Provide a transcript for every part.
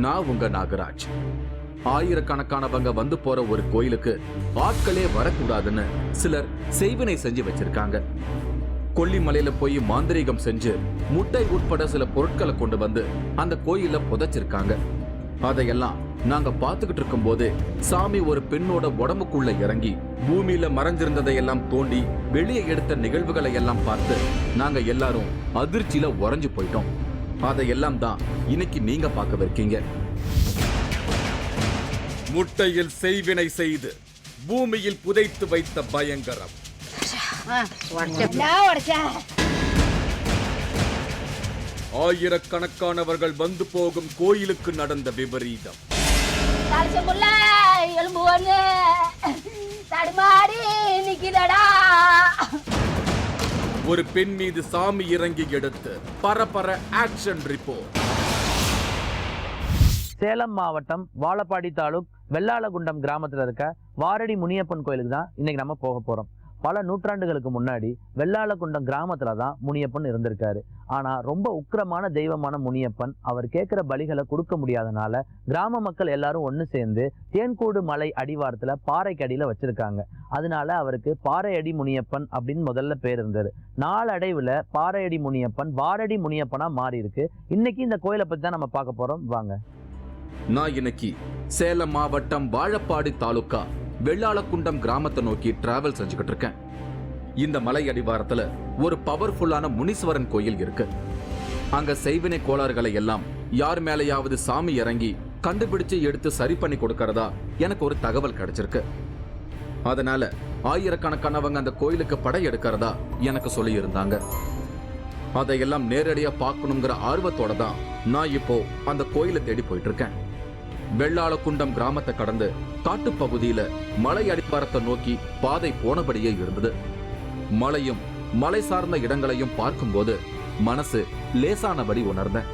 நான் உங்க நாகராஜ். ஆயிரக்கணக்கானவங்க வந்து போற ஒரு கோயிலுக்கு ஆட்களே வரக்கூடாதுன்னு சிலர் செய்வினை செஞ்சு வச்சிருக்காங்க. கொல்லிமலையில போய் மாந்திரீகம் செஞ்சு முட்டை உட்பட சில பொருட்களை கொண்டு வந்து அந்த கோயில புதைச்சிருக்காங்க. அதையெல்லாம் நாங்க பாத்துக்கிட்டு இருக்கும் போது சாமி ஒரு பெண்ணோட உடம்புக்குள்ள இறங்கி பூமியில மறைஞ்சிருந்ததையெல்லாம் தோண்டி வெளியே எடுத்த நிகழ்வுகளை எல்லாம் பார்த்து நாங்க எல்லாரும் அதிர்ச்சியில உறைஞ்சு போயிட்டோம். அதையெல்லாம் தான் இன்னைக்கு நீங்க பார்க்க இருக்கீங்க. முட்டையில் செய்வினை செய்து பூமியில் புதைத்து வைத்த பயங்கரம். ஆயிரக்கணக்கானவர்கள் வந்து போகும் கோயிலுக்கு நடந்த விபரீதம். ஒரு பெண் மீது சாமி இறங்கி எடுத்து பரபர ஆக்ஷன் ரிப்போர்ட். சேலம் மாவட்டம் வாழப்பாடி தாலுக் வெள்ளாளகுண்டம் கிராமத்துல இருக்க வாரடி முனியப்பன் கோயிலுக்கு தான் இன்னைக்கு நம்ம போக போறோம். பல நூற்றாண்டுகளுக்கு முன்னாடி வெள்ளாளகுண்டம் கிராமத்துல தான் முனியப்பன் இருந்திருக்காரு. ஆனா ரொம்ப உக்கிரமான தெய்வமான முனியப்பன் அவர் கேட்கிற பலிகளை கொடுக்க முடியாதனால கிராம மக்கள் எல்லாரும் ஒண்ணு சேர்ந்து தேன்கூடு மலை அடிவாரத்துல பாறைக்கடியில வச்சிருக்காங்க. அதனால அவருக்கு பாறையடி முனியப்பன் அப்படின்னு முதல்ல பேர் இருந்தது. நாளடைவுல பாறையடி முனியப்பன் வாரடி முனியப்பனா மாறி இருக்கு. இன்னைக்கு இந்த கோயிலை பத்தி தான் நம்ம பார்க்க போறோம். வாங்க. நான் இன்னைக்கு சேலம் மாவட்டம் வாழப்பாடி தாலுக்கா வெள்ளாளகுண்டம் கிராமத்தை நோக்கி டிராவல் செஞ்சுக்கிட்டு இருக்கேன். இந்த மலை அடிவாரத்துல ஒரு பவர்ஃபுல்லான முனீஸ்வரன் கோயில் இருக்கு. அங்க செய்வினை கோளாறுகளை எல்லாம் யார் மேலையாவது சாமி இறங்கி கண்டுபிடிச்சு எடுத்து சரி பண்ணி கொடுக்கறதா எனக்கு ஒரு தகவல் கிடைச்சிருக்கு. அதனால ஆயிரக்கணக்கானவங்க அந்த கோயிலுக்கு படையெடுக்கிறதா எனக்கு சொல்லி இருந்தாங்க. அதையெல்லாம் நேரடியா பார்க்கணுங்கிற ஆர்வத்தோட தான் நான் இப்போ அந்த கோயிலை தேடி போயிட்டு இருக்கேன். வெள்ளாளகுண்டம் கிராமத்தை கடந்து காட்டுப்பகுதியில மலை அடிவாரத்தை நோக்கி பாதை போனபடியே இருந்தது. மலையும் மலை சார்ந்த இடங்களையும் பார்க்கும்போது மனசு லேசானபடி உணர்ந்தேன்.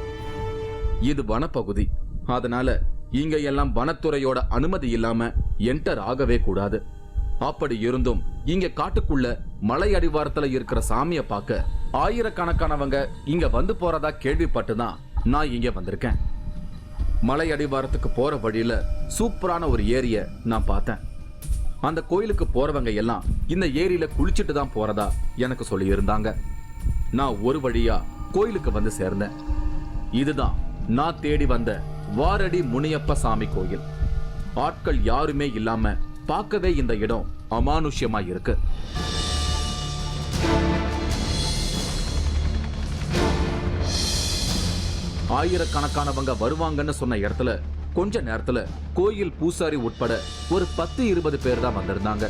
இது வனப்பகுதி. அதனால இங்க எல்லாம் வனத்துறையோட அனுமதி இல்லாம என்டர் ஆகவே கூடாது. அப்படி இருந்தும் இங்க காட்டுக்குள்ள மலை அடிவாரத்துல இருக்கிற சாமியை பார்க்க ஆயிரக்கணக்கானவங்க இங்க வந்து போறதா கேள்விப்பட்டுதான் நான் இங்க வந்திருக்கேன். மலை அடிவாரத்துக்கு போற வழியில சூப்பரான ஒரு ஏரிய நான் பார்த்தேன். அந்த கோயிலுக்கு போறவங்க எல்லாம் இந்த ஏரியில குளிச்சுட்டு தான் போறதா எனக்கு சொல்லி இருந்தாங்க. நான் ஒரு வழியா கோயிலுக்கு வந்து சேர்ந்தேன். இதுதான் நான் தேடி வந்த வாரடி முனியப்ப சாமி கோயில். ஆட்கள் யாருமே இல்லாம பார்க்கவே இந்த இடம் அமானுஷ்யமா இருக்கு. ஆயிரக்கணக்கானவங்க வருவாங்கன்னு சொன்ன இடத்துல கொஞ்ச நேரத்துல கோயில் பூசாரி உட்பட ஒரு 10-20 பேர் தான் வந்திருந்தாங்க.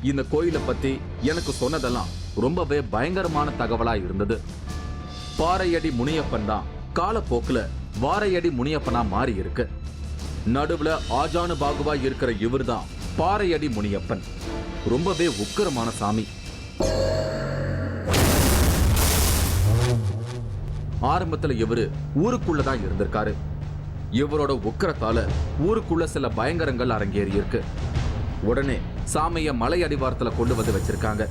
இந்த கோயிலை பத்தி எனக்கு சொன்னதெல்லாம் ரொம்பவே பயங்கரமான தகவலா இருந்தது. பாறையடி முனியப்பன் தான் காலப்போக்குல வாரையடி முனியப்பனா மாறி இருக்கு. நடுவுல ஆஜானு பாகுவா இருக்கிற இவர் தான் பாறையடி முனியப்பன். ரொம்பவே உக்கிரமான சாமி. ஆரம்பத்துல இவரு ஊருக்குள்ளதான் இருந்திருக்காரு. இவரோட உக்கிரத்தால ஊருக்குள்ள சில பயங்கரங்கள் அரங்கேறி இருக்கு. உடனே சாமிய மலை அடிவாரத்துல கொண்டு வந்து வச்சிருக்காங்க.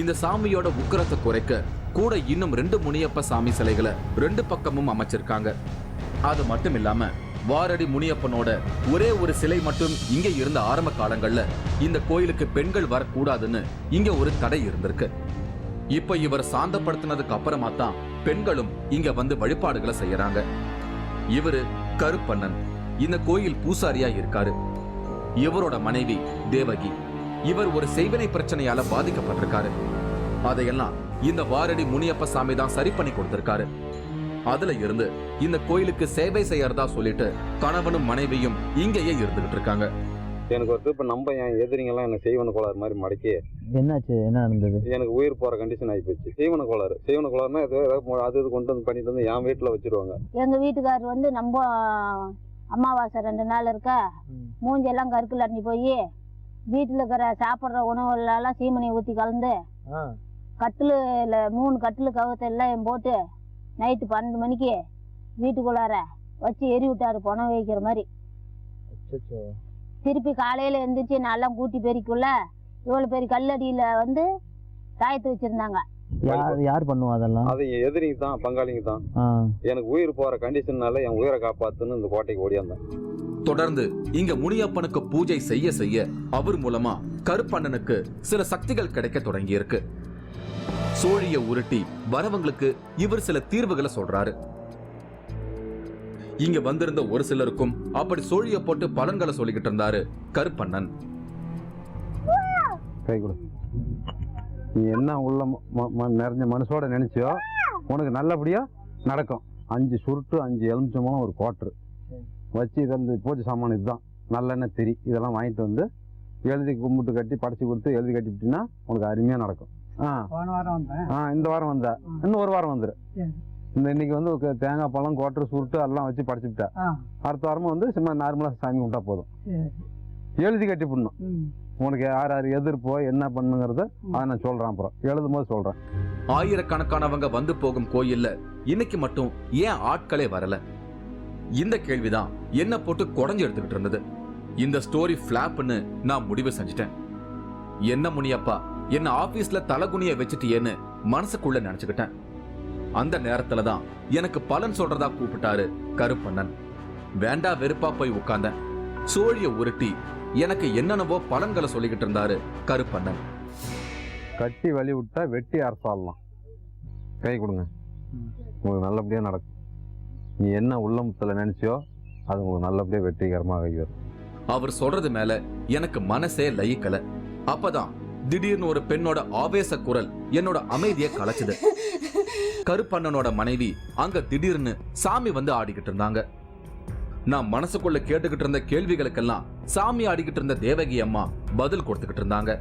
இந்த சாமியோட உக்கிரத்தை குறைக்க கூட இன்னும் 2 முனியப்ப சாமி சிலைகளை 2 பக்கமும் அமைச்சிருக்காங்க. அது மட்டும் இல்லாம வாரடி முனியப்பனோட ஒரே ஒரு சிலை மட்டும் இங்க இருந்த ஆரம்ப காலங்கள்ல இந்த கோயிலுக்கு பெண்கள் வரக்கூடாதுன்னு இங்க ஒரு தடை இருந்திருக்கு. இப்ப இவர் சாந்தப்படுத்தினதுக்கு அப்புறமா தான் பெண்களும் இங்க வந்து வழிபாடுகளை செய்யறாங்க. இவரு கருப்பண்ணன். இந்த கோயில் பூசாரியா இருக்காரு. இவரோட மனைவி தேவகி. இவர் ஒரு செய்வினை பிரச்சனையால பாதிக்கப்பட்டிருக்காரு. அதையெல்லாம் இந்த வாரடி முனியப்ப சாமி தான் சரி பண்ணி கொடுத்திருக்காரு. அதுல இருந்து இந்த கோயிலுக்கு சேவை செய்யறதா சொல்லிட்டு கணவனும் மனைவியும் இங்கேயே இருந்துகிட்டு இருக்காங்க. எனக்கு ஒரு இப்போ நம்ம என் எதிரிங்கெல்லாம் எனக்கு செய்வன கோளாறு மாதிரி மடக்கி என்னாச்சு? என்ன நடந்தது? எனக்கு உயிர் போகிற கண்டிஷன் ஆகி போச்சு. செய்வன கோளாறுனா அது கொண்டு வந்து பண்ணிட்டு வந்து என் வீட்டில் வச்சிருவாங்க. எங்கள் வீட்டுக்காரர் வந்து நம்ம அமாவாசை 2 நாள் இருக்க மூஞ்செல்லாம் கருக்கில் அடிஞ்சு போய் வீட்டில் இருக்கிற சாப்பிட்ற உணவுகளெல்லாம் சீமனை ஊற்றி கலந்து கட்டில் 3 கட்டில் கவுத்தெல்லாம் போட்டு நைட்டு 12 மணிக்கு வீட்டுக்குள்ளார வச்சு எரி விட்டாரு பணம் வைக்கிற மாதிரி. திருப்பி காலையில் எழுந்திரிச்சு நல்லா கூட்டி பெருக்குள்ள இவ்வளோ பெரிய கல்லடியில் வந்து தாயத்து வச்சுருந்தாங்க. யார் பண்ணுவா அதெல்லாம்? அது என் எதிரிங்க தான், பங்காளிங்க தான். எனக்கு உயிர் போற கண்டிஷன்னால என் உயிரை காப்பாத்துன்னு இந்த கோட்டைக்கு ஓடியாந்தேன். தொடர்ந்து இங்க முனியப்பனுக்கு பூஜை செய்ய செய்ய அவர் மூலமா கருப்பண்ணனுக்கு சில சக்திகள் கிடைக்க தொடங்கி இருக்கு. சோழிய உருட்டி வரவங்களுக்கு இவர் சில தீர்வுகளை சொல்றாரு. இங்க வந்திருந்த ஒரு சிலருக்கும் அப்படி சோழிய போட்டு பலன்களை சொல்லிக்கிட்டு இருந்தாரு கருப்பண்ணன். கை கொடு. நீ என்ன உள்ள நிறைஞ்ச மனசோட நினைச்சியோ உனக்கு நல்லபடியா நடக்கும். 5 சுருட்டு 5 எலுமிச்சம்பழம் ஒரு கோட்டரு வச்சு இதை பூஜை சாமான் இதுதான் நல்லெண்ணெய் திரி இதெல்லாம் வாங்கிட்டு வந்து எழுதி கும்பிட்டு கட்டி படைச்சி கொடுத்து எழுதி கட்டிவிட்டீங்கன்னா உனக்கு அருமையா நடக்கும். இந்த வாரம் வந்த இன்னும் ஒரு வாரம் வந்துரு. இன்னைக்கு வந்து தேங்காய் பழம் கோட்டரு சுருட்டு எல்லாம் வச்சு படைச்சுட்டா அடுத்த வாரமும் வந்து சும்மா நார்மலா சாமி கும்பிட்டா போதும். எழுதி கட்டி போடணும். உனக்கு யார் யார் எதிர்ப்போ என்ன பண்ணுங்கிறத அதை நான் சொல்றேன், அப்புறம் எழுதும் போது சொல்றேன். ஆயிரக்கணக்கானவங்க வந்து போகும் கோயில்ல இன்னைக்கு மட்டும் ஏன் ஆட்களே வரல? இந்த கேள்விதான் என்ன போட்டு குறைஞ்சு எடுத்துக்கிட்டு இருந்தது. இந்த ஸ்டோரி பிளாப்னு நான் முடிவு செஞ்சுட்டேன். என்ன முனியப்பா என்ன ஆபீஸ்ல தலகுனிய வச்சுட்டியேன்னு மனசுக்குள்ள நினைச்சுக்கிட்டேன். அந்த நேரத்துல தான் எனக்கு பலன் சொல்றதா கூப்பிட்டாரு கருப்பண்ணன். வேண்டா வெறுப்பா போய் உட்கார்ந்தேன். சோழிய உருட்டி எனக்கு என்னென்னவோ பலன்களை சொல்லிக்கிட்டு இருந்தாரு கருப்பண்ணன். கட்டி வழி விட்டா வெட்டி அரசாடலாம். கை கொடுங்க, உங்களுக்கு நல்லபடியா நடக்கும். நீ என்ன உள்ளத்துல நினைச்சியோ அது உங்களுக்கு நல்லபடியா வெற்றிகரமாக வரும். அவர் சொல்றது மேல எனக்கு மனசே லயிக்கல. அப்பதான் திடீர்னு ஒரு பெண்ணோட ஆவேச குரல் என்னோட அமைதியை கலைச்சது. கருப்பண்ணனோட மனைவி அங்க திடீர்னு சாமி வந்து ஆடிக்கிட்டு இருந்தாங்க. நான் மனசுக்குள்ள கேட்டுக்கிட்டு இருந்த கேள்விகளுக்கெல்லாம் சாமி ஆடிக்கிட்டு இருந்த தேவகி அம்மா பதில் கொடுத்துக்கிட்டு இருந்தாங்க.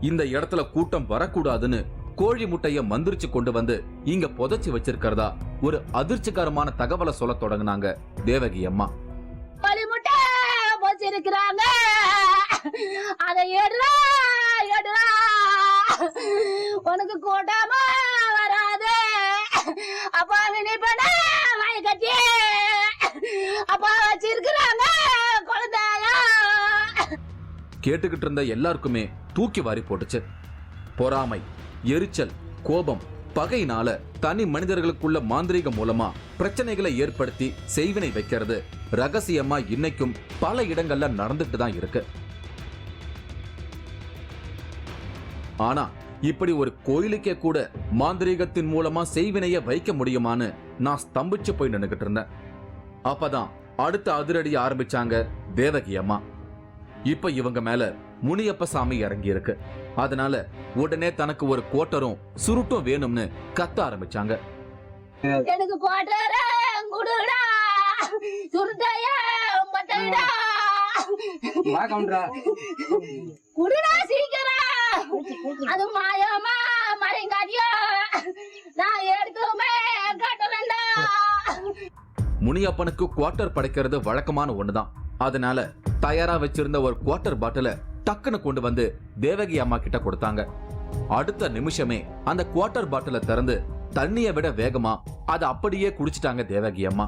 இந்த இடத்துல கூட்டம் வரக்கூடாதுன்னு கோழி முட்டைய மந்திரிச்சு கொண்டு வந்து இங்க புதைச்சு வச்சிருக்கிறதா ஒரு அதிர்ச்சிகரமான தகவலை சொல்ல தொடங்கினாங்க தேவகி அம்மா. உனக்கு கூட்டாம வராது அப்பா கட்டி அப்பா வச்சிருக்கிறாங்க குழந்தையா. கேட்டுக்கிட்டு இருந்த எல்லாருக்குமே தூக்கி வாரி போட்டுச்சு. பொறாமை, எரிச்சல், கோபம், பகையினால தனி மனிதர்களுக்குள்ள மாந்திரீகம் மூலமா பிரச்சனைகளை ஏற்படுத்தி செய்வினை வைக்கிறது ரகசியமா இன்னைக்கும் பல இடங்கள்ல நடந்துட்டு தான் இருக்கு. ஆனா இப்படி ஒரு கோயிலுக்கே கூட மாந்திரீகத்தின் மூலமா செய்வினைய வைக்க முடியுமான்னு நான் ஸ்தம்பிச்சு போய் நின்னுகிட்டு இருந்தேன். அப்பதான் அடுத்த அதிரடி ஆரம்பிச்சாங்க தேவகி அம்மா. இப்ப இவங்க மேல முனியப்ப சாமி இறங்கி இருக்கு. அதனால உடனே தனக்கு ஒரு கோட்டரும் சுருட்டும் வேணும்னு கத்த ஆரம்பிச்சாங்க. எனக்கு கோட்டரும் குடுடா, சுருட்டையும் மட்டைடா. குடுடா சீக்கிரம். அது மாயமா மறைங்காட்டியோ நான் எடுத்துமே கட்டலண்டா. முனியப்பனுக்கு குவார்டர் படைக்கிறது வழக்கமான ஒண்ணுதான். அதனால தயாரா வச்சிருந்த ஒரு குவார்டர் பாட்டில டக்குன்னு கொண்டு வந்து தேவகி அம்மா கிட்ட கொடுத்தாங்க. அடுத்த நிமிஷமே அந்த குவார்டர் பாட்டில திறந்து தண்ணியை விட வேகமா அதை அப்படியே குடிச்சிட்டாங்க தேவகி அம்மா.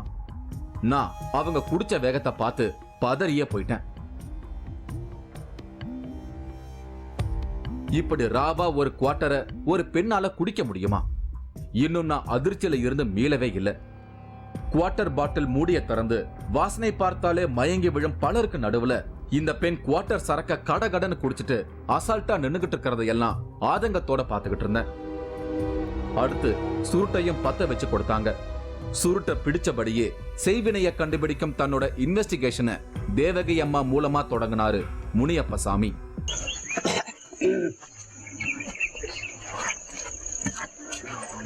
நான் அவங்க குடிச்ச வேகத்தை பார்த்து பதறியே போயிட்டேன். இப்படி ராவா ஒரு குவார்டரை ஒரு பெண்ணால குடிக்க முடியுமா? இன்னும் நான் அதிர்ச்சியில இருந்து மீளவே இல்லை. குவார்டர் பாட்டில் மூடிய திறந்து வாசனை பார்த்தாலே மயங்கி விழும் பலருக்கு நடுவுல இந்த பெண் குவார்டர் சரக்க கடகடன்னு குடிச்சிட்டு அசால்ட்டா நின்னுகிட்டு இருக்கிறத எல்லாம் ஆதங்கத்தோட பாத்துக்கிட்டு இருந்தேன். அடுத்து சுருட்டையும் பத்த வச்சு கொடுத்தாங்க. சுருட்டை பிடிச்சபடியே செய்வினைய கண்டுபிடிக்கும் தன்னோட இன்வெஸ்டிகேஷனை தேவகி அம்மா மூலமா தொடங்கினாரு முனியப்ப சாமி.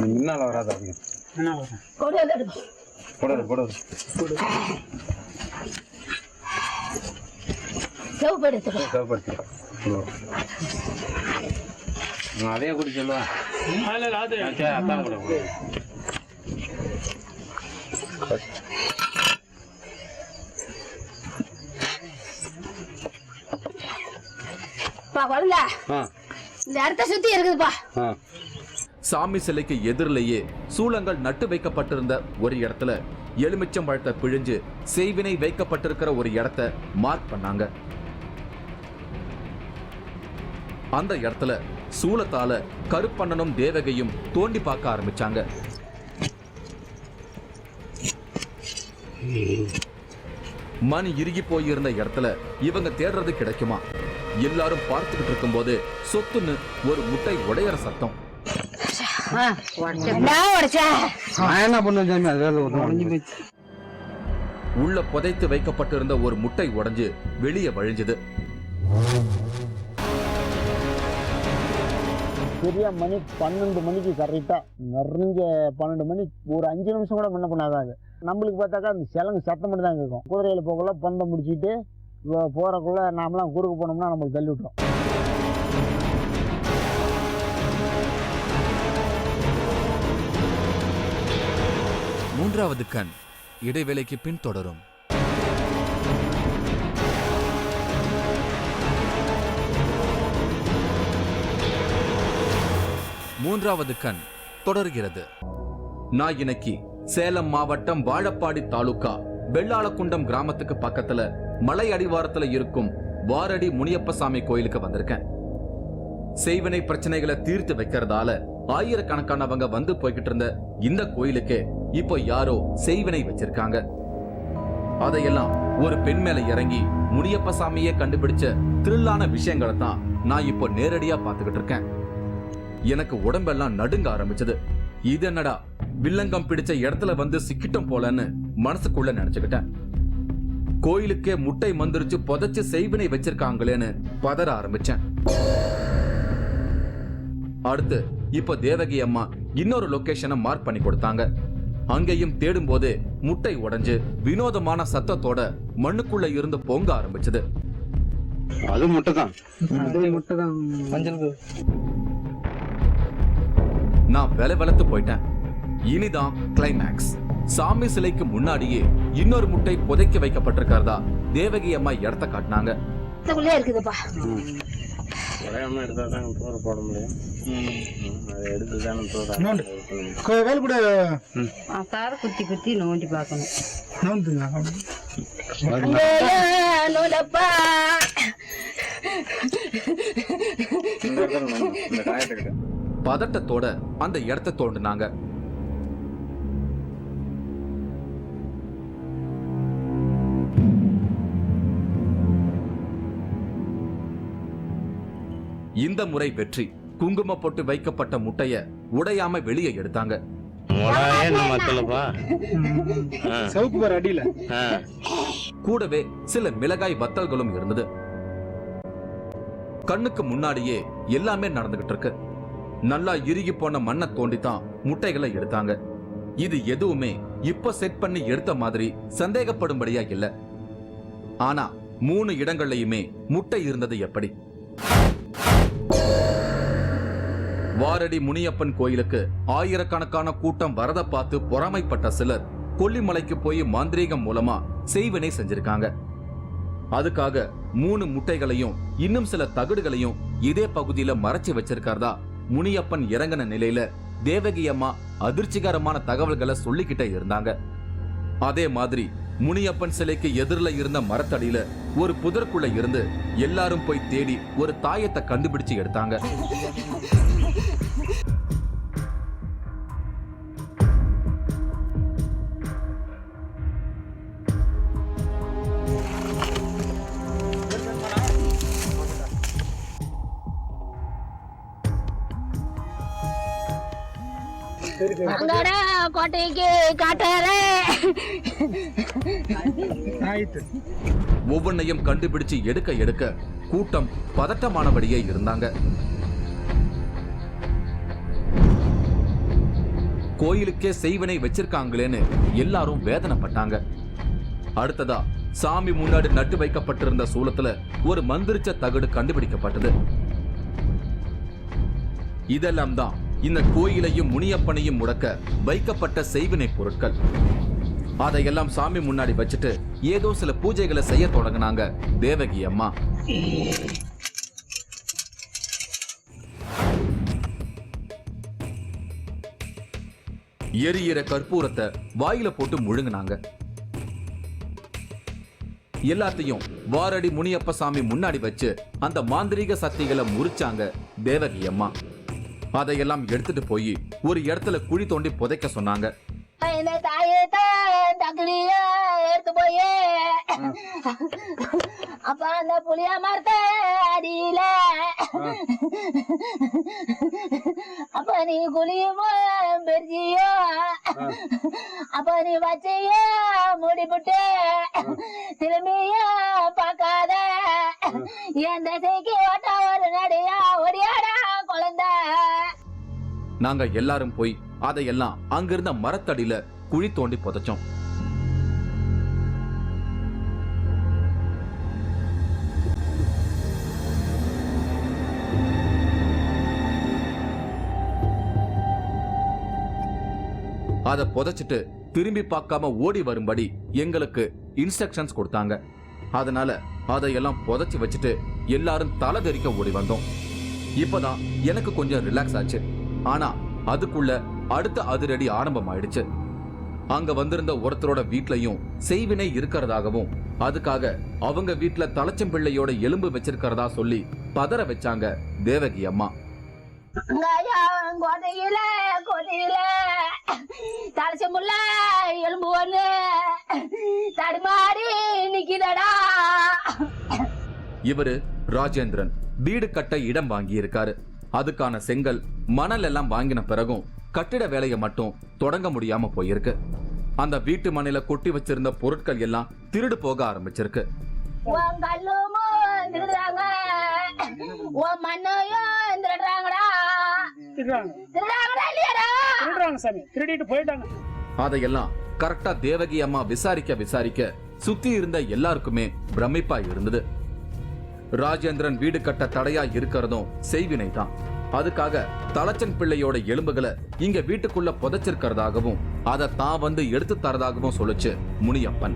முன்னால வராது. அதே குடி சொல்லுவேன். இந்த இடத்த சுத்தி இருக்குதுப்பா. சாமி சிலைக்கு எதிரிலேயே சூளங்கள் நட்டு வைக்கப்பட்டிருந்த ஒரு இடத்துல எலுமிச்சம் பழத்தை பிழிஞ்சு செய்வினை வைக்கப்பட்டிருக்கிற ஒரு இடத்தை மார்க் பண்ணாங்க. அந்த இடத்துல சூலத்தால கருப்பண்ணனும் தேவகையும் தோண்டி பார்க்க ஆரம்பிச்சாங்க. மணி இறுகி போயிருந்த இடத்துல இவங்க தேடுறது கிடைக்குமா? எல்லாரும் பார்த்துக்கிட்டு இருக்கும் போது சொத்துன்னு ஒரு முட்டை உடையற சத்தம். உள்ள புதைத்து வைக்கப்பட்டிருந்த ஒரு முட்டை உடைஞ்சு வெளியே வழிஞ்சது. சரியா மணி 12 மணிக்கு கரெக்டா நிறைஞ்ச 12 மணி ஒரு 5 நிமிஷம் கூட முன்ன பண்ணாதாது. நம்மளுக்கு பார்த்தாக்கா அந்த சிலங்கு சத்தம் மட்டும் தான் கேட்கும். குதிரையில போகக்குள்ள பந்தை முடிச்சுட்டு போறக்குள்ள நாமெல்லாம் குறுக்கு போனோம்னா நம்மளுக்கு தள்ளி விட்டுரும். மூன்றாவது கண் இடைவேளைக்கு பின் தொடரும். மூன்றாவது கண் தொடர்கிறது. நான் இன்னைக்கு சேலம் மாவட்டம் வாழப்பாடி தாலுகா வெள்ளாளக்குண்டம் கிராமத்துக்கு பக்கத்துல மலை அடிவாரத்துல இருக்கும் வாரடி முனியப்பசாமி கோயிலுக்கு வந்திருக்கேன். செய்வினை பிரச்சனைகளை தீர்த்து வைக்கிறதால ஆயிரக்கணக்கானவங்க வந்து போய்கிட்டு இருந்த இந்த கோயிலுக்கு இப்போ யாரோ செய்வினை வச்சிருக்காங்க. அதையெல்லாம் ஒரு பெண் மேல இறங்கி முனியப்பசாமியே கண்டுபிடிச்ச த்ரில்லான விஷயங்களை தான் நான் இப்போ நேரடியா பார்த்துக்கிட்டு இருக்கேன். எனக்கு உடம்பெல்லாம் நடுங்க ஆரம்பிச்சது. இது என்னடா வில்லங்கம் பிடிச்ச இடத்துல வந்து சிக்கிட்டம் போலன்னு மனசுக்குள்ள நினைச்சுக்கிட்டேன். கோயிலுக்கே முட்டை மந்திரிச்சு புதைச்சு செய்வினை வச்சிருக்காங்களேன்னு பதற ஆரம்பிச்சேன். அடுத்து இப்ப தேவகி அம்மா இன்னொரு லொகேஷனை மார்க் பண்ணி கொடுத்தாங்க. அங்கேயும் தேடும் போது முட்டை உடைஞ்சு வினோதமான சத்தத்தோட மண்ணுக்குள்ள இருந்து பொங்க ஆரம்பிச்சது. அது முட்டைதான். நான் வெலவெலத்து போயிட்டேன். இனிதான் கிளைமேக்ஸ். சாமி சிலைக்கு முன்னாடியே இன்னொரு முட்டை புதைக்க வைக்கப்பட்டிருக்கிறதா தேவகி அம்மா இடத்த காட்டினாங்க. இருக்குதுப்பா. குத்தி குத்தி நோண்டி பார்க்கணும். பதட்டத்தோட அந்த இடத்தை தோண்டினாங்க. இந்த முறை வெற்றி. குங்கும போட்டு வைக்கப்பட்ட முட்டைய உடையாம வெளியே எடுத்தாங்க. கூடவே சில மிளகாய் வத்தல்களும் இருந்தது. கண்ணுக்கு முன்னாடியே எல்லாமே நடந்துகிட்டு இருக்கு. நல்லா இறுகி போன மண்ணை தோண்டித்தான் முட்டைகளை எடுத்தாங்க. இது எதுவுமே இப்ப செட் பண்ணி எடுத்த மாதிரி சந்தேகப்படும்படியா இல்ல. ஆனா 3 இடங்கள்லயுமே முட்டை இருந்தது எப்படி? வாரடி முனியப்பன் கோயிலுக்கு ஆயிரக்கணக்கான கூட்டம் வரத பார்த்து பொறாமைப்பட்ட சிலர் கொல்லிமலைக்கு போய் மாந்திரீகம் மூலமா செய்வினை செஞ்சிருக்காங்க. அதுக்காக 3 முட்டைகளையும் இன்னும் சில தகடுகளையும் இதே பகுதியில மறைச்சு வச்சிருக்காரதா முனியப்பன் இறங்கின நிலையில தேவகி அம்மா அதிர்ச்சிகரமான தகவல்களை சொல்லிக்கிட்டே இருந்தாங்க. அதே மாதிரி முனியப்பன் சிலைக்கு எதிரில இருந்த மரத்தடியில ஒரு புதற்குள்ள இருந்து எல்லாரும் போய் தேடி ஒரு தாயத்தை கண்டுபிடிச்சு எடுத்தாங்க. கோட்டைக்கு காட்டாரே ஒவ்வொன்னையும் கண்டுபிடிச்சு எடுக்க எடுக்க கூட்டம் பதட்டமானபடியே இருந்தாங்க. கோயிலுக்கே செய்வினை வச்சிருக்காங்களேன்னு எல்லாரும் வேதனைப்பட்டாங்க. அடுத்ததா சாமி முன்னாடி நட்டு வைக்கப்பட்டிருந்த சூலத்துல ஒரு மந்திரிச்ச தகடு கண்டுபிடிக்கப்பட்டது. இதெல்லாம் தான் இந்த கோயிலையும் முனியப்பனையும் முடக்க வைக்கப்பட்ட செய்வினை பொருட்கள். அதையெல்லாம் சாமி முன்னாடி வச்சுட்டு ஏதோ சில பூஜைகளை செய்ய தொடங்கினாங்க தேவகி அம்மா. எரியிற கற்பூரத்தை வாயில போட்டு முழுங்கினாங்க. எல்லாத்தையும் வாரடி முனியப்ப சாமி முன்னாடி வச்சு அந்த மாந்திரீக சக்திகளை முறிச்சாங்க தேவகி அம்மா. அதையெல்லாம் எடுத்துட்டு போய் ஒரு இடத்துல குழி தோண்டி புதைக்க சொன்னாங்க. இந்த தாயத்தை தகுதிய எடுத்து போய் அப்ப அந்த புளிய மரத்தை அடியில அப்ப நீ குளியுமோ பெருசியோ அப்ப நீ வச்சைய முடிபுட்டு திரும்பிய பார்க்காத என் திசைக்கு ஓட்ட ஒரு நடையா ஒடியாடா குழந்தை. நாங்க எல்லாரும் போய் அதையெல்லாம் அங்கிருந்த மரத்தடியில குழி தோண்டி புதைச்சோம். அத புதைச்சிட்டு திரும்பி பார்க்காம ஓடி வரும்படி எங்களுக்கு இன்ஸ்ட்ரக்ஷன்ஸ் கொடுத்தாங்க. அதனால அதையெல்லாம் புதைச்சு வச்சுட்டு எல்லாரும் தலை தெறிக்க ஓடி வந்தோம். இப்பதான் எனக்கு கொஞ்சம் ரிலாக்ஸ் ஆச்சு. ஆனா அதுக்குள்ள அடுத்த அதிரடி ஆரம்பம் ஆயிடுச்சு. அங்க வந்திருந்த ஒருத்தரோட வீட்லயும் செய்வினை இருக்கிறதாகவும் அதுக்காக அவங்க வீட்டுல தலைச்சம்பிள்ளையோட எலும்பு வச்சிருக்கிறதா சொல்லி பதற வச்சாங்க தேவகி அம்மா. தலைச்சம்புள்ள எலும்பு ஒண்ணு தடுமாறி நிக்கிறடா. இவரு ராஜேந்திரன் வீடு கட்ட இடம் வாங்கி இருக்காரு. அதுக்கான செங்கல் மணல் எல்லாம் வாங்கின பிறகும் கட்டிட வேலையை மட்டும் தொடங்க முடியாம போயிருக்கு. அந்த வீட்டு மனையில கொட்டி வச்சிருந்த பொருட்கள் எல்லாம் திருடு போக ஆரம்பிச்சிருக்கு. அதையெல்லாம் கரெக்டா தேவகி அம்மா விசாரிக்க சுத்தி இருந்த எல்லாருக்குமே பிரமிப்பா இருந்தது. ராஜேந்திரன் வீடு கட்ட தடையா இருக்கிறதும் செய்வினை தான். அதுக்காக தலச்சன் பிள்ளையோட எலும்புகளை இங்க வீட்டுக்குள்ள புதைச்சிருக்கிறதாகவும் அதை தான் வந்து எடுத்து தரதாகவும் சொல்லுச்சு முனியப்பன்.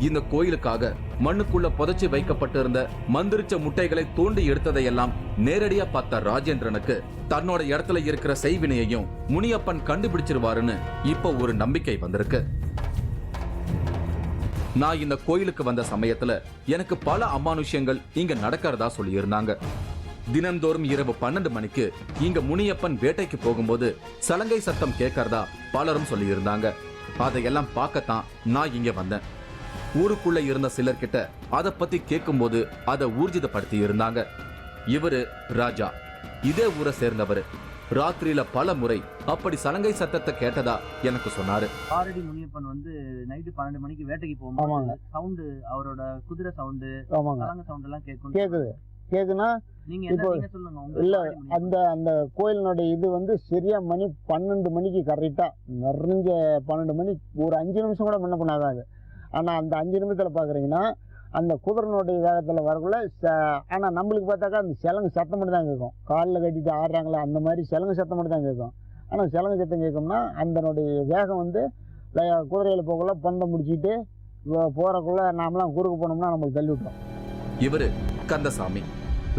இந்த கோயிலுக்காக மண்ணுக்குள்ள புதைச்சி வைக்கப்பட்டிருந்த மந்திரிச்ச முட்டைகளை தோண்டி எடுத்ததையெல்லாம் நேரடியா பார்த்த ராஜேந்திரனுக்கு தன்னோட இடத்துல இருக்கிற செய்வினையையும் முனியப்பன் கண்டுபிடிச்சிருவாருன்னு இப்ப ஒரு நம்பிக்கை வந்திருக்கு. நான் இந்த கோயிலுக்கு வந்த சமயத்துல எனக்கு பல அமானுஷ்யங்கள் இங்க நடக்கிறதா சொல்லி இருந்தாங்க. தினந்தோறும் இரவு 12 மணிக்கு இங்க முனியப்பன் வேட்டைக்கு போகும்போது சலங்கை சத்தம் கேட்கறதா பலரும் சொல்லி இருந்தாங்க. அதையெல்லாம் பார்க்கத்தான் நான் இங்க வந்தேன். ஊருக்குள்ள இருந்த சிலர்கிட்ட அதை பத்தி கேட்கும்போது அதை ஊர்ஜிதப்படுத்தி இருந்தாங்க. இவரு ராஜா, இதே ஊரை சேர்ந்தவர். ராத்திரியில பல முறை அப்படி சலங்கை சத்தத்தை கேட்டதா எனக்கு சொன்னாரு. ஆல்ரெடி முனியப்பன் வந்து நைட்டு 12 மணிக்கு வேட்டைக்கு போகும்போது சவுண்டு, அவரோட குதிரை சவுண்டு, சலங்கை சவுண்ட் எல்லாம் கேக்குன்னா நீங்க இப்போ சொல்லுங்க. இல்ல அந்த கோயிலினுடைய இது வந்து சரியா மணி 12 மணிக்கு கரெக்டா நிறைஞ்ச 12 மணி ஒரு 5 நிமிஷம் கூட முன்ன பண்ணாதாங்க. ஆனா அந்த 5 நிமிஷத்துல பாக்குறீங்கன்னா அந்த குதிரனுடைய வேகத்துல வரக்குள்ள ஆனா நம்மளுக்கு பார்த்தாக்கா அந்த சிலங்கு சத்தம் மட்டும் தான் கேட்கும். காலில் கட்டிட்டு ஆடுறாங்களா அந்த மாதிரி சிலங்கு சத்தம் மட்டும் தான் கேட்கும். ஆனா சிலங்கு சத்தம் கேட்கும்னா அதனுடைய வேகம் வந்து குதிரையில போகக்குள்ள பந்தம் முடிச்சுட்டு போறக்குள்ள நாமெல்லாம் குறுக்கு போனோம்னா நம்மளுக்கு தள்ளி விட்டோம். இவரு கந்தசாமி.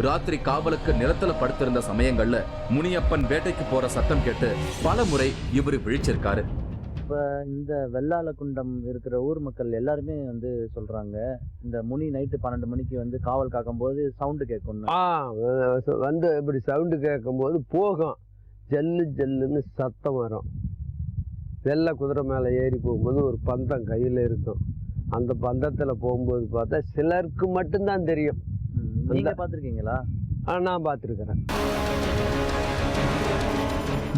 ராத்திரி காவலுக்கு நிலத்துல படுத்திருந்த சமயங்கள்ல முனியப்பன் வேட்டைக்கு போற சத்தம் கேட்டு பல முறை இவரு விழிச்சிருக்காரு. இப்ப இந்த வெள்ளாளகுண்டம் இருக்கிற ஊர் மக்கள் எல்லாருமே வந்து சொல்றாங்க, இந்த முனி நைட்டு 12 மணிக்கு வந்து காவல் காக்கும் போது சவுண்டு கேட்கும். வந்து இப்படி சவுண்டு கேட்கும் போது போகும், ஜல்லு ஜல்லுன்னு சத்தம் வரும். வெள்ளை குதிரை மேலே ஏறி போகும்போது ஒரு பந்தம் கையில் இருக்கும். அந்த பந்தத்தில் போகும்போது பார்த்தா சிலருக்கு மட்டும்தான் தெரியும். நீங்க பார்த்துருக்கீங்களா? நான் பார்த்துருக்கிறேன்.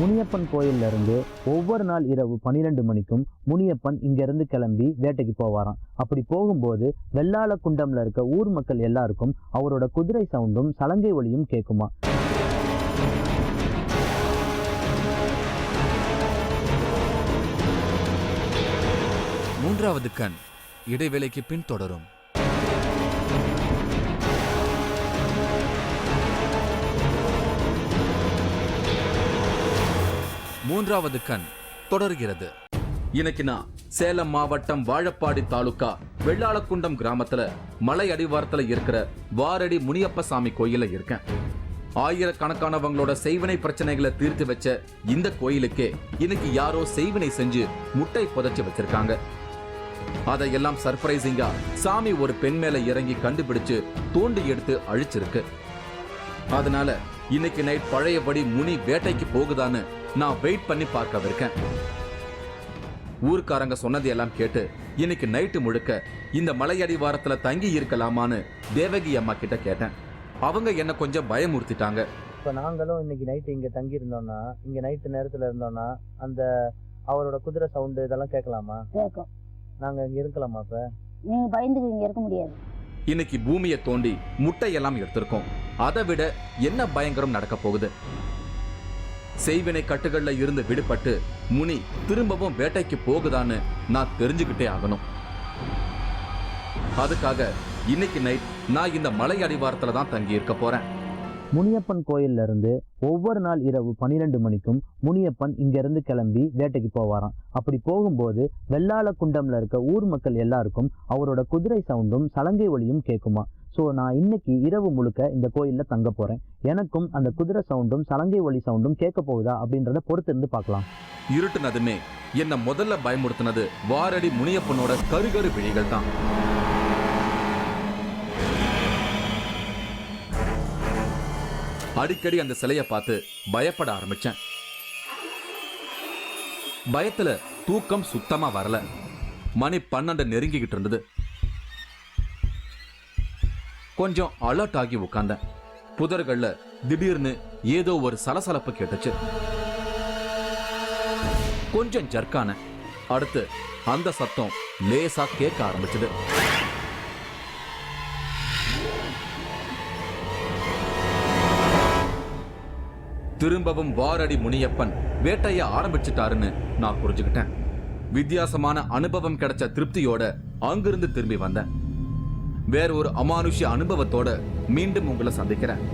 முனியப்பன் கோயில்ல இருந்து ஒவ்வொரு நாள் இரவு 12 மணிக்கும் முனியப்பன் இங்க இருந்து கிளம்பி வேட்டைக்கு போவாராம். அப்படி போகும்போது வெள்ளாளகுண்டம்ல இருக்க ஊர் மக்கள் எல்லாருக்கும் அவரோட குதிரை சவுண்டும் சலங்கை ஒலியும் கேட்குமா. மூன்றாவது கண் இடைவேளைக்கு பின் தொடரும். மூன்றாவது கண் தொடர்கிறது. இன்னைக்கு நான் சேலம் மாவட்டம் வாழப்பாடி தாலுகா வெள்ளாளகுண்டம் கிராமத்துல மலை அடிவாரத்துல இருக்கிற வாரடி முனியப்ப சாமி கோயில இருக்கேன். ஆயிரக்கணக்கானவங்களோட செய்வினை பிரச்சனைகளை தீர்த்து வச்ச இந்த கோயிலுக்கே இன்னைக்கு யாரோ செய்வினை செஞ்சு முட்டை புதைச்சு வச்சிருக்காங்க. அதையெல்லாம் சர்ப்ரைசிங்கா சாமி ஒரு பெண் மேல இறங்கி கண்டுபிடிச்சு தோண்டி எடுத்து அழிச்சிருக்கு. அதனால இன்னைக்கு நைட் பழையபடி முனி வேட்டைக்கு போகுதான்னு நான் வெயிட் பண்ணி பார்க்கவிருக்கேன். ஊர்க்காரங்க சொன்னதையெல்லாம் கேட்டு இன்னைக்கு நைட்டு முழுக்க இந்த மலையடிவாரத்துல தங்கி இருக்கலாமான்னு தேவகி அம்மா கிட்ட கேட்டேன். அவங்க என்ன கொஞ்சம் பயமுறுத்திட்டாங்க. இப்போ நாங்களும் இன்னைக்கு நைட்டு இங்கே தங்கி இருந்தோம்னா, இங்கே நைட்டு நேரத்தில் இருந்தோம்னா அந்த அவரோட குதிரை சவுண்டு இதெல்லாம் கேட்கலாமா? கேட்கும். நாங்கள் இங்கே இருக்கலாமா? இப்போ நீங்க பயந்துக்கு இங்க இருக்க முடியாது. இன்னைக்கு பூமியை தோண்டி முட்டையெல்லாம் எடுத்திருக்கோம். அதை விட என்ன பயங்கரம் நடக்க போகுது? செய்வினை கட்டுகள்ல இருந்து விடுபட்டு முனி திரும்பவும் வேட்டைக்கு போகுதான்னு நான் தெரிஞ்சுக்கிட்டே ஆகணும். அதுக்காக இன்னைக்கு நைட் நான் இந்த மலை அடிவாரத்துல தான் தங்கி இருக்க போறேன். முனியப்பன் கோயில்ல இருந்து ஒவ்வொரு நாள் இரவு 12 மணிக்கும் முனியப்பன் இங்கிருந்து கிளம்பி வேட்டைக்கு போவாராம். அப்படி போகும்போது வெள்ளாளக்குண்டம்ல இருக்க ஊர் மக்கள் எல்லாருக்கும் அவரோட குதிரை சவுண்டும் சலங்கை ஒலியும் கேட்குமா. ஸோ நான் இன்னைக்கு இரவு முழுக்க இந்த கோயில்ல தங்க போறேன். எனக்கும் அந்த குதிரை சவுண்டும் சலங்கை ஒலி சவுண்டும் கேட்க போகுதா அப்படின்றத பொறுத்து இருந்து பார்க்கலாம். இருட்டுனதுமே என்ன முதல்ல பயமுறுத்தினது வாரடி முனியப்பனோட கருகரு விழிகள் தான். அடிக்கடி அந்த சிலையை பார்த்து பயப்பட ஆரம்பிச்சேன். பயத்துல தூக்கம் சுத்தமா வரல. மணி 12 நெருங்கிக்கிட்டு இருந்தது. கொஞ்சம் அலர்ட் ஆகி உட்கார்ந்தேன். புதர்கள்ல திடீர்னு ஏதோ ஒரு சலசலப்பு கேட்டுச்சு. கொஞ்சம் ஜர்க்கான. அடுத்து அந்த சத்தம் லேசா கேட்க ஆரம்பிச்சது. திரும்பவும் வாரடி முனியப்பன் வேட்டைய ஆரம்பிச்சுட்டாருன்னு நான் புரிஞ்சுக்கிட்டேன். வித்தியாசமான அனுபவம் கிடைச்ச திருப்தியோட அங்கிருந்து திரும்பி வந்தேன். வேற ஒரு அமானுஷ்ய அனுபவத்தோட மீண்டும் உங்களை சந்திக்கிறேன்.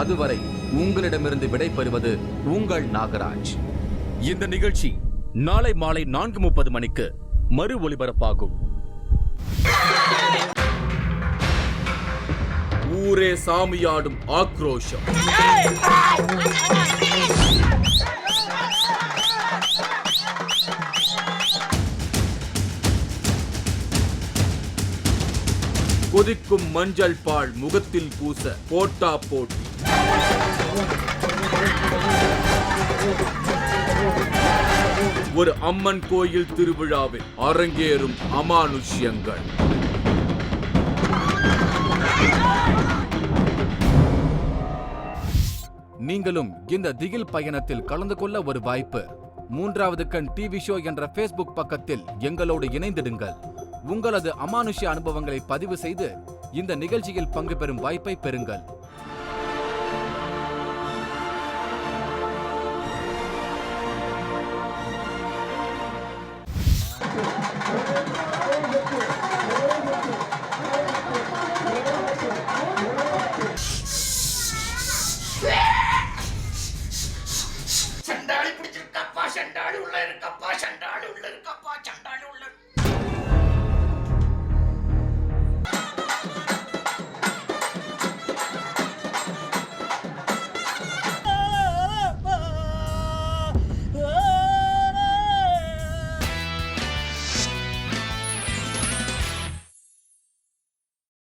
அதுவரை உங்களிடமிருந்து விடை பெறுவது உங்கள் நாகராஜ். இந்த நிகழ்ச்சி நாளை மாலை 4:30 மணிக்கு மறு ஒளிபரப்பாகும். ஊரே சாமியாடும் ஆக்ரோஷம். கொதிக்கும் மஞ்சள் பால் முகத்தில் பூச போட்டா போட்டி. ஒரு அம்மன் கோயில் திருவிழாவில் அரங்கேறும் அமானுஷ்யங்கள். நீங்களும் இந்த திகில் பயணத்தில் கலந்து கொள்ள ஒரு வாய்ப்பு. 3வது கண் டிவி ஷோ என்ற Facebook பக்கத்தில் எங்களோடு இணைந்திடுங்கள். உங்களது அமானுஷ்ய அனுபவங்களை பதிவு செய்து இந்த நிகழ்ச்சியில் பங்கு பெறும் வாய்ப்பை பெறுங்கள்.